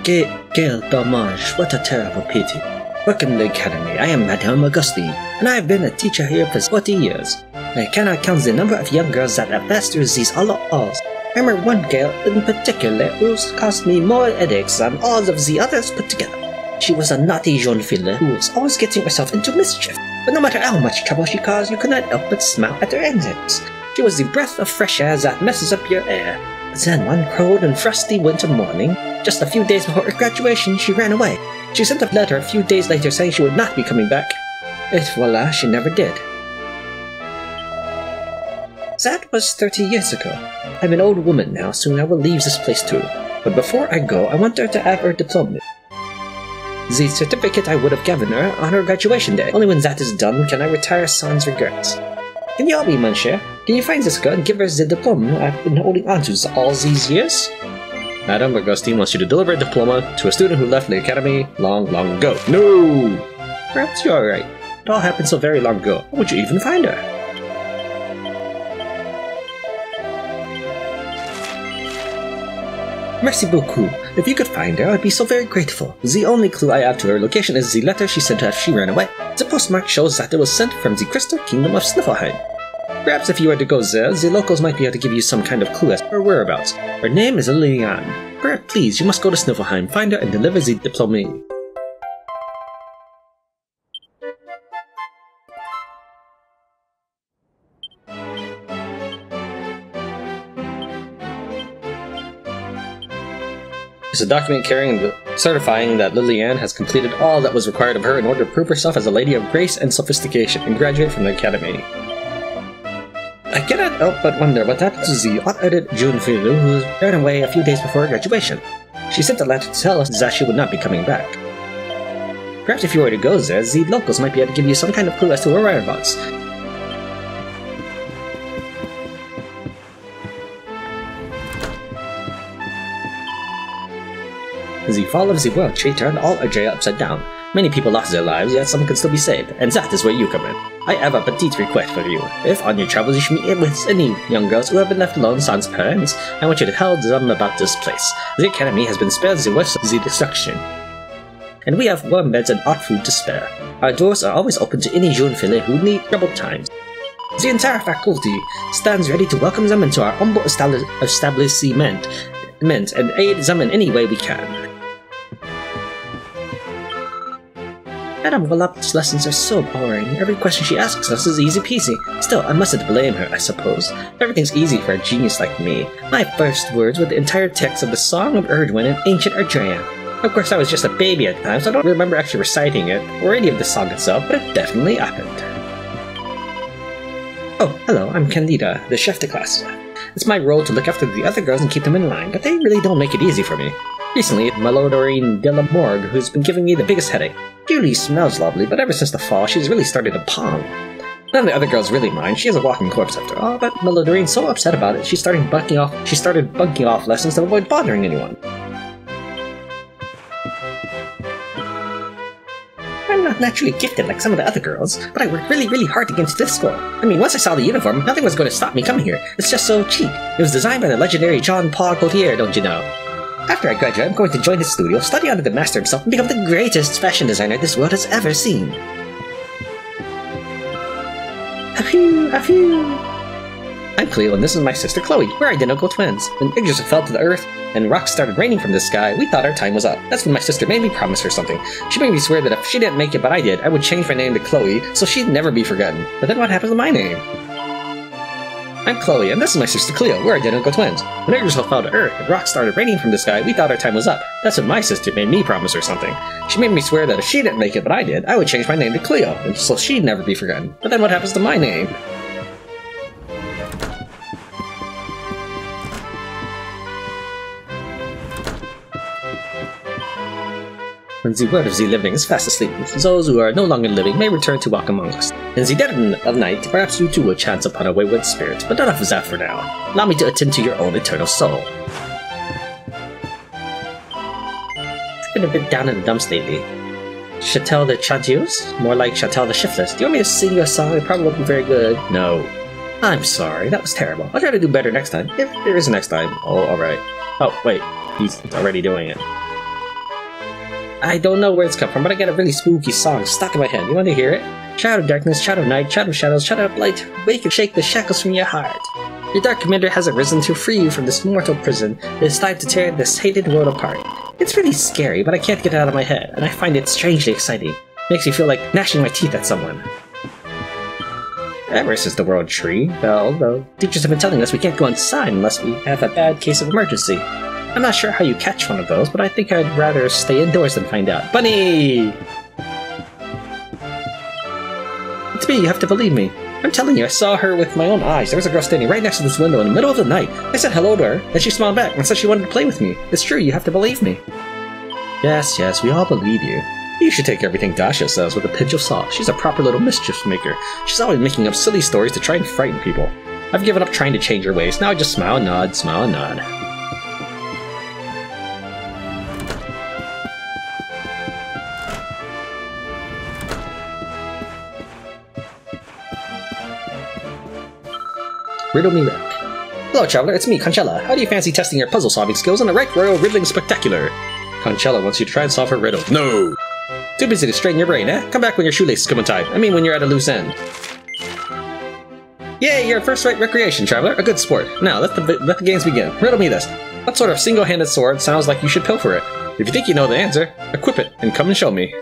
Quel dommage, what a terrible pity. Welcome to the academy, I am Madame Augustine, and I have been a teacher here for 40 years. I cannot count the number of young girls that have passed through these hollow halls. I remember one girl in particular who caused me more headaches than all of the others put together. She was a naughty jeune fille who was always getting herself into mischief, but no matter how much trouble she caused, you could not help but smile at her antics. She was the breath of fresh air that messes up your air. Then one cold and frosty winter morning, just a few days before her graduation, she ran away. She sent a letter a few days later saying she would not be coming back. Et voila, she never did. That was 30 years ago. I'm an old woman now, soon I will leave this place too. But before I go, I want her to have her diploma. The certificate I would have given her on her graduation day. Only when that is done can I retire sans regrets. Can you help me, Monsieur? Can you find this girl and give her the diploma I've been holding on to all these years? Madame Augustine wants you to deliver a diploma to a student who left the academy long, long ago. No! Perhaps you're right. It all happened so very long ago. How would you even find her? Merci beaucoup. If you could find her, I'd be so very grateful. The only clue I have to her location is the letter she sent after she ran away. The postmark shows that it was sent from the Crystal Kingdom of Sniffelheim. Perhaps if you were to go there, the locals might be able to give you some kind of clue as to her whereabouts. Her name is Liliane. Perhaps, please, you must go to Sniffelheim, find her, and deliver the diploma. It's a document certifying that Liliane has completed all that was required of her in order to prove herself as a lady of grace and sophistication and graduate from the academy. I cannot help but wonder what happened to the hot-headed June Filu who ran away a few days before graduation. She sent a letter to tell us that she would not be coming back. Perhaps if you were to go there, the locals might be able to give you some kind of clue as to her whereabouts. The fall of the world tree turned all Ardrea upside down. Many people lost their lives, yet some could still be saved, and that is where you come in. I have a petite request for you. If on your travels you should meet with any young girls who have been left alone sans parents, I want you to tell them about this place. The academy has been spared the worst of the destruction, and we have warm beds and hot food to spare. Our doors are always open to any jeune fille who need troubled times. The entire faculty stands ready to welcome them into our humble establishment and aid them in any way we can. Madame Volup's lessons are so boring. Every question she asks us is easy peasy. Still, I mustn't blame her, I suppose. Everything's easy for a genius like me. My first words were the entire text of the Song of Erdwin in ancient Ardrea. Of course, I was just a baby at the time, so I don't remember actually reciting it, or any of the song itself, but it definitely happened. Oh, hello, I'm Candida, the chef de classe. It's my role to look after the other girls and keep them in line, but they really don't make it easy for me. Recently, Malodorine de la Morgue, who's been giving me the biggest headache. Julie smells lovely, but ever since the fall, she's really started to pong. None of the other girls really mind. She is a walking corpse after all, but Malodorine's so upset about it, she started bunking off lessons to avoid bothering anyone. I'm not naturally gifted like some of the other girls, but I worked really, really hard to get into this school. I mean, once I saw the uniform, nothing was going to stop me coming here. It's just so cheap. It was designed by the legendary Jean-Paul Gaultier, don't you know? After I graduate, I'm going to join his studio, study under the master himself, and become the greatest fashion designer this world has ever seen. Achoo, achoo. I'm Cleo, and this is my sister Chloe. We're identical twins. When Yggdrasil fell to the earth and rocks started raining from the sky, we thought our time was up. That's when my sister made me promise her something. She made me swear that if she didn't make it but I did, I would change my name to Chloe, so she'd never be forgotten. But then what happened to my name? I'm Chloe, and this is my sister Cleo. We're identical twins. When Yggdrasil fell to earth and rocks started raining from the sky, we thought our time was up. That's when my sister made me promise her something. She made me swear that if she didn't make it but I did, I would change my name to Cleo, and so she'd never be forgotten. But then what happens to my name? When the world of the living is fast asleep, those who are no longer living may return to walk among us. In the dead of night, perhaps you too will chance upon a wayward spirit, but enough of that for now. Allow me to attend to your own eternal soul. I've been a bit down in the dumps lately. Chatel the Chanteuse? More like Chatel the Shiftless. Do you want me to sing you a song? It probably won't be very good. No. I'm sorry, that was terrible. I'll try to do better next time, if there is a next time. Oh, alright. Oh, wait, he's already doing it. I don't know where it's come from, but I got a really spooky song stuck in my head. You want to hear it? Child of darkness, child of night, child of shadows, child of light, wake and shake the shackles from your heart. Your dark commander has arisen to free you from this mortal prison. It is time to tear this hated world apart. It's really scary, but I can't get it out of my head, and I find it strangely exciting. Makes me feel like gnashing my teeth at someone. Ever since the world tree fell, the teachers have been telling us we can't go inside unless we have a bad case of emergency. I'm not sure how you catch one of those, but I think I'd rather stay indoors than find out. Bunny! It's me, you have to believe me. I'm telling you, I saw her with my own eyes. There was a girl standing right next to this window in the middle of the night. I said hello to her, and she smiled back and said she wanted to play with me. It's true, you have to believe me. Yes, yes, we all believe you. You should take everything Dasha says with a pinch of salt. She's a proper little mischief maker. She's always making up silly stories to try and frighten people. I've given up trying to change her ways. Now I just smile and nod, smile and nod. Riddle me Rick. Hello, traveler, it's me, Conchella. How do you fancy testing your puzzle-solving skills on the right Royal Riddling Spectacular? Conchella wants you to try and solve her riddle. No! Too busy to strain your brain, eh? Come back when your shoelaces come untied. I mean when you're at a loose end. Yay, you're a first-rate recreation, traveler. A good sport. Now, let the games begin. Riddle me this. What sort of single-handed sword sounds like you should pilfer it? If you think you know the answer, equip it and come and show me.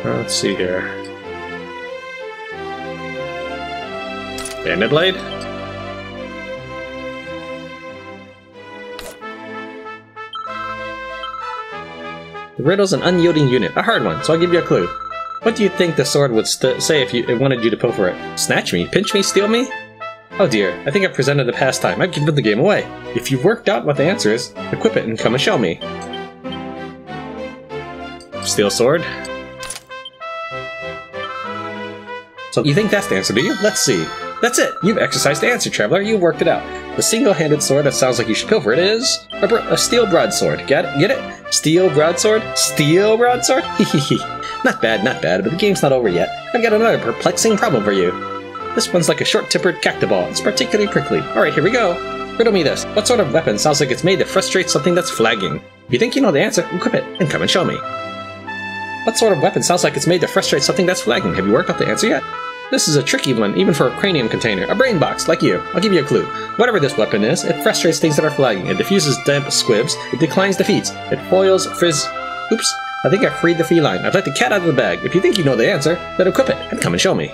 Let's see here. Bandit Blade? The riddle's an unyielding unit, a hard one, so I'll give you a clue. What do you think the sword would say if it wanted you to pilfer it? Snatch me? Pinch me? Steal me? Oh dear, I think I've presented a pastime. I've given the game away. If you've worked out what the answer is, equip it and come and show me. Steel sword? So you think that's the answer, do you? Let's see. That's it! You've exercised the answer, traveler. You worked it out. The single-handed sword that sounds like you should pilfer it is a steel broadsword. Get it? Steel broadsword? Steel broadsword? Hehehe. Not bad, but the game's not over yet. I've got another perplexing problem for you. This one's like a short-tempered cactiball. It's particularly prickly. Alright, here we go. Riddle me this. What sort of weapon sounds like it's made to frustrate something that's flagging? If you think you know the answer, equip it and come and show me. What sort of weapon sounds like it's made to frustrate something that's flagging? Have you worked out the answer yet? This is a tricky one, even for a cranium container. A brain box, like you. I'll give you a clue. Whatever this weapon is, it frustrates things that are flagging. It diffuses damp squibs. It declines defeats. It foils frizz... Oops. I think I freed the feline. I've let the cat out of the bag. If you think you know the answer, then equip it and come and show me.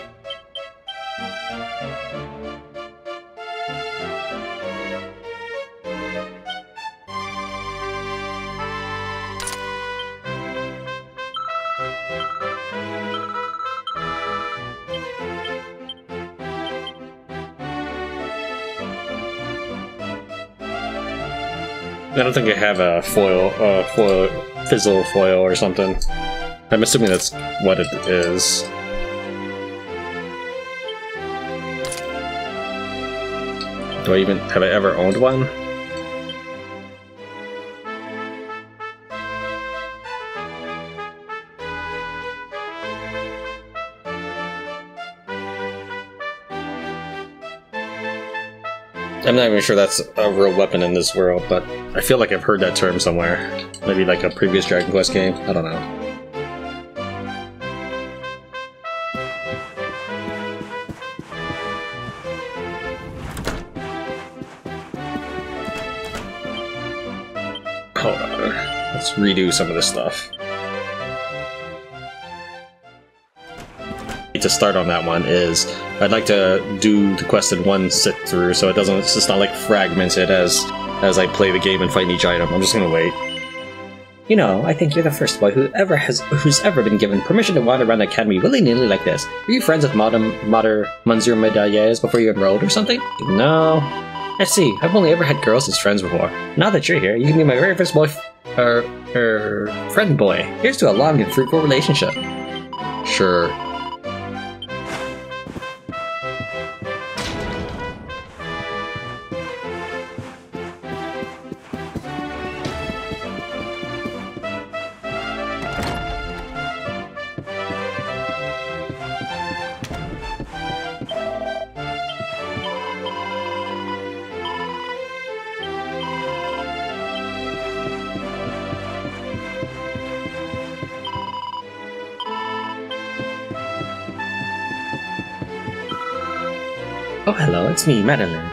I don't think I have a fizzle foil or something. I'm assuming that's what it is. Have I ever owned one? I'm not even sure that's a real weapon in this world, but I feel like I've heard that term somewhere. Maybe like a previous Dragon Quest game? I don't know. Hold on. Let's redo some of this stuff. To start on that one is I'd like to do the quest in one sit through so it's just not like fragmented as I play the game and fight each item. I'm just gonna wait. You know, I think you're the first boy who's ever been given permission to wander around the academy willy-nilly like this. Were you friends with Mater Monsieur Medalles before you enrolled or something? No. I see. I've only ever had girls as friends before. Now that you're here, you can be my very first friend boy. Here's to a long and fruitful relationship. Sure. Oh, hello, it's me, Madeline,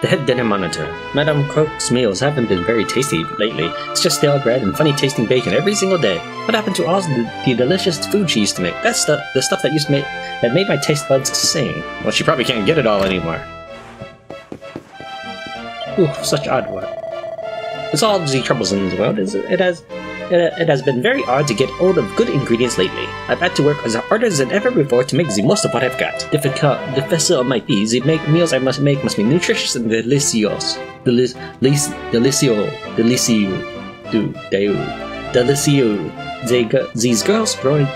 the head dinner monitor. Madame Croque's meals haven't been very tasty lately. It's just stale bread and funny-tasting bacon every single day. What happened to all the delicious food she used to make? That's the stuff that made my taste buds sing. Well, she probably can't get it all anymore. Ooh, such odd work. With all the troubles in the world, it has it has been very hard to get hold of good ingredients lately. I've had to work as hard as ever before to make the most of what I've got. Difficult might be, the meals I must make must be nutritious and delicious. Delicioso.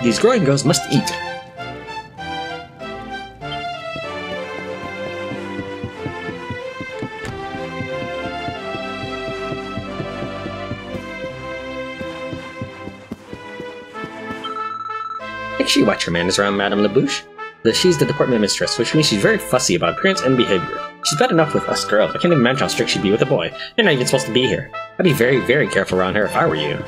These growing girls must eat. Make sure you watch your manners around Madame Labouche. She's the department mistress, which means she's very fussy about appearance and behavior. She's bad enough with us girls. I can't even imagine how strict she'd be with a boy. You're not even supposed to be here. I'd be very, very careful around her if I were you.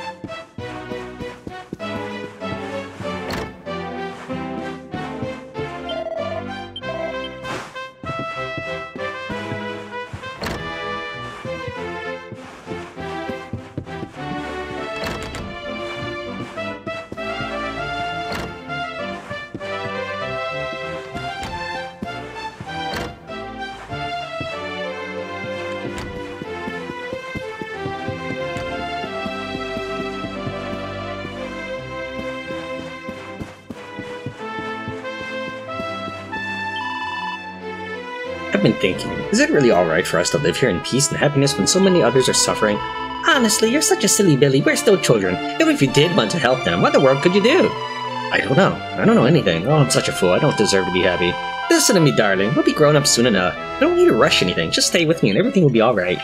I've been thinking, is it really alright for us to live here in peace and happiness when so many others are suffering? Honestly, you're such a silly Billy, we're still children. Even if you did want to help them, what in the world could you do? I don't know. I don't know anything. Oh, I'm such a fool. I don't deserve to be happy. Listen to me, darling. We'll be grown up soon enough. I don't need to rush anything. Just stay with me and everything will be alright.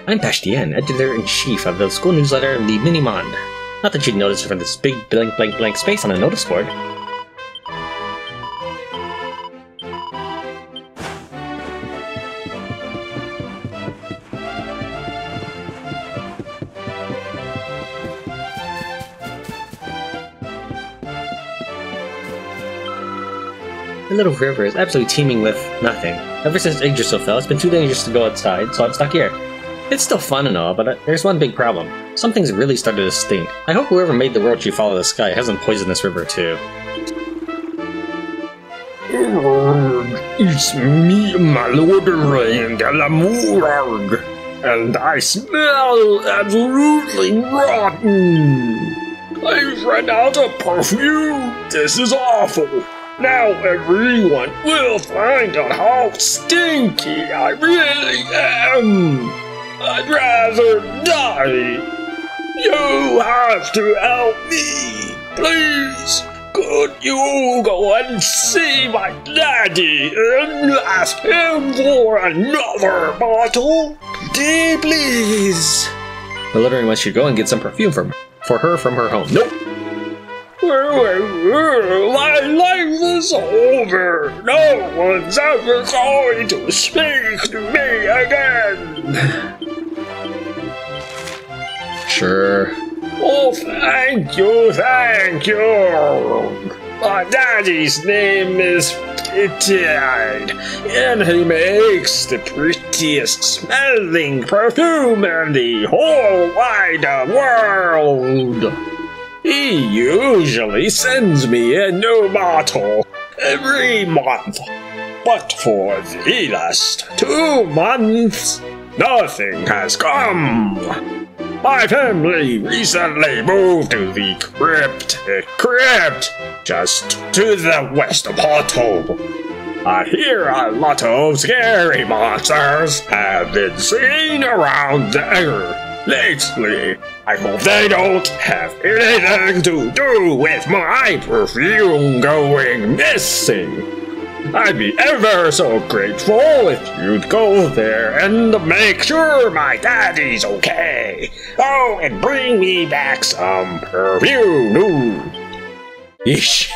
I'm Bastien, editor-in-chief of the school newsletter Le Minimonde. Not that you'd notice it from this big blank blank blank space on a notice board. The little river is absolutely teeming with nothing. Ever since Yggdrasil fell, it's been too dangerous to go outside, so I'm stuck here. It's still fun and all, but there's one big problem. Something's really started to stink. I hope whoever made the world tree follow the sky hasn't poisoned this river too. It's me, my Lord Rain de la Mourargue, and I smell absolutely rotten. I've run out of perfume. This is awful. Now everyone will find out how stinky I really am. I'd rather die. You have to help me, please. Could you go and see my daddy and ask him for another bottle? Please. The lettering wants you to go and get some perfume for her from her home. Nope. My life is over. No one's ever going to speak to me again. Sure. Oh, thank you, thank you. My daddy's name is Tyriant, and he makes the prettiest smelling perfume in the whole wide world. He usually sends me a new bottle every month, but for the last 2 months, nothing has come. My family recently moved to the crypt just to the west of Porto. I hear a lot of scary monsters have been seen around there lately. I hope they don't have anything to do with my perfume going missing. I'd be ever so grateful if you'd go there and make sure my daddy's okay. Oh, and bring me back some perfume. Yeesh.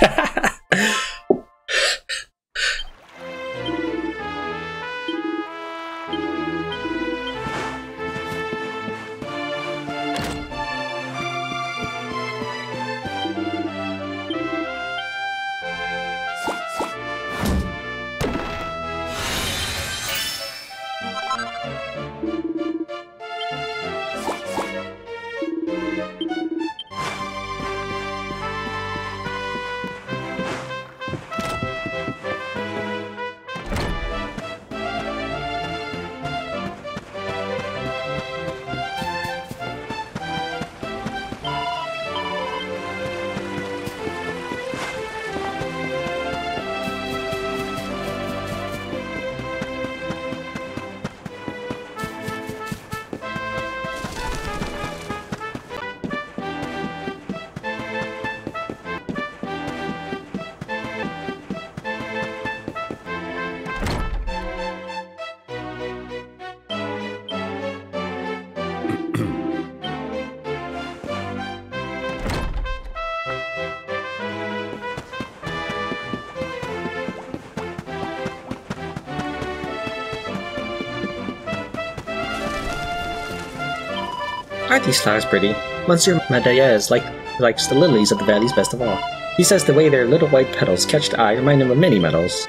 Aren't these flowers pretty? Monsieur Madaez likes the lilies of the valleys best of all. He says the way their little white petals catch the eye remind him of many meadows.